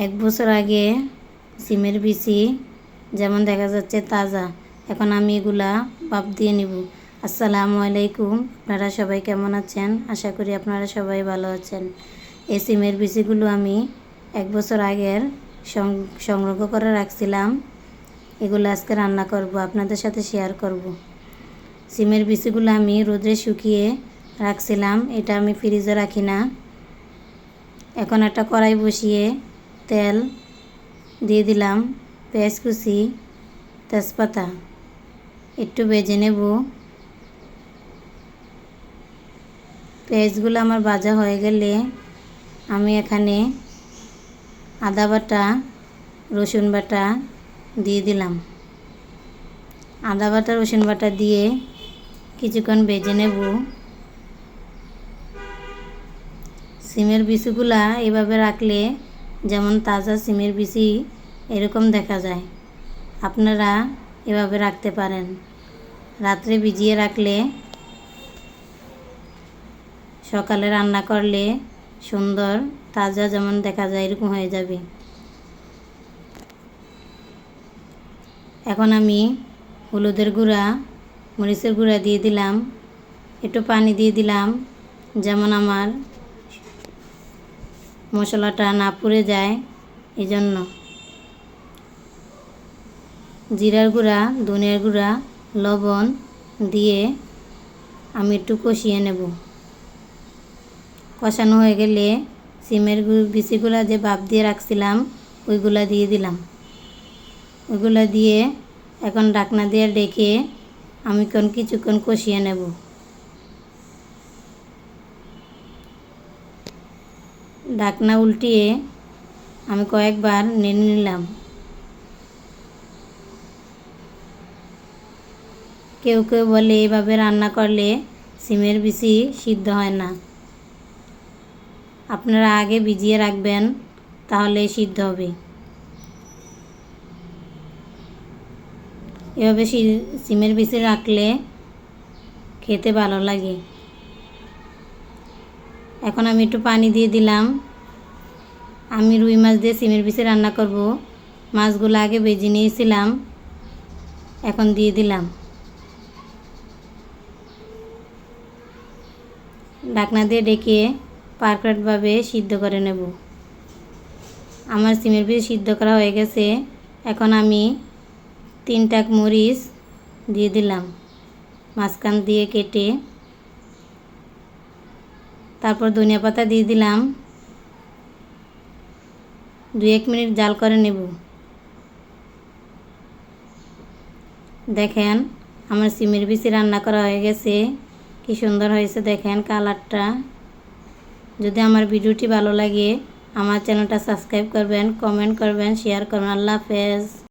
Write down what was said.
এক বছর আগে সিমের বিচি যেমন দেখা যাচ্ছে তাজা, এখন আমি এগুলা ভাপ দিয়ে নিব। আসসালামু আলাইকুম, আপনারা সবাই কেমন আছেন? আশা করি আপনারা সবাই ভালো আছেন। এই সিমের বিচিগুলো আমি এক বছর আগের সংগ্রহ করে রাখছিলাম। এগুলো আজকে রান্না করব, আপনাদের সাথে শেয়ার করব। সিমের বিচিগুলো আমি রোদে শুকিয়ে রাখছিলাম, এটা আমি ফ্রিজে রাখি না। এখন একটা কড়াই বসিয়ে তেল দিয়ে দিলাম, পেঁয়াজ কুচি, তেজপাতা একটু ভেজে নেব। পেঁয়াজগুলো আমার ভাজা হয়ে গেলে আমি এখানে আদা বাটা, রসুন বাটা দিয়ে দিলাম। আদা বাটা রসুন বাটা দিয়ে কিছুক্ষণ ভেজে নেব। সিমের বিচিগুলা এভাবে রাখলে যেমন তাজা সিমের বিচি এরকম দেখা যায়। আপনারা এভাবে রাখতে পারেন। রাত্রে ভিজিয়ে রাখলে সকালে রান্না করলে সুন্দর তাজা যেমন দেখা যায় এরকম হয়ে যাবে। এখন আমি হলুদের গুঁড়া, মরিচের গুঁড়া দিয়ে দিলাম, একটু পানি দিয়ে দিলাম যেমন আমার মশলাটা না পুড়ে যায় এই জন্য। জিরার গুঁড়া, ধনিয়ার গুঁড়া, লবণ দিয়ে আমি একটু কষিয়ে নেব। কষানো হয়ে গেলে সিমের বিচিগুলা যে ভাপ দিয়ে রাখছিলাম ওইগুলা দিয়ে দিলাম। ওইগুলা দিয়ে এখন ঢাকনা দিয়ে ডেকে আমি কিছুক্ষণ কষিয়ে নেব। ঢাকনা উল্টিয়ে আমি কয়েকবার নেড়ে নিলাম। কেউ কেউ বলে এভাবে রান্না করলে সিমের বিচি সিদ্ধ হয় না। আপনারা আগে ভিজিয়ে রাখবেন, তাহলে সিদ্ধ হবে। এভাবে সিমের বিচি রাখলে খেতে ভালো লাগে। এখন আমি একটু পানি দিয়ে দিলাম। আমি রুই মাছ দিয়ে সিমের বিচি রান্না করব। মাছগুলো আগে ভেজে নিয়েছিলাম, এখন দিয়ে দিলাম। ঢাকনা দিয়ে ডেকে পারফেক্টভাবে সিদ্ধ করে নেব। আমার সিমের বিচি সিদ্ধ করা হয়ে গেছে। এখন আমি 3টা মরিচ দিয়ে দিলাম মাঝখান দিয়ে কেটে। তারপর ধনিয়া পাতা দিয়ে দিলাম। 2-1 মিনিট জাল করে নেব। দেখেন আমার সিমের বিচি রান্না করা হয়ে গেছে, কি সুন্দর হয়েছে দেখেন কালারটা। যদি আমার ভিডিওটি ভালো লাগে আমার চ্যানেলটা সাবস্ক্রাইব করবেন, কমেন্ট করবেন, শেয়ার করবেন। আল্লাহ হাফেজ।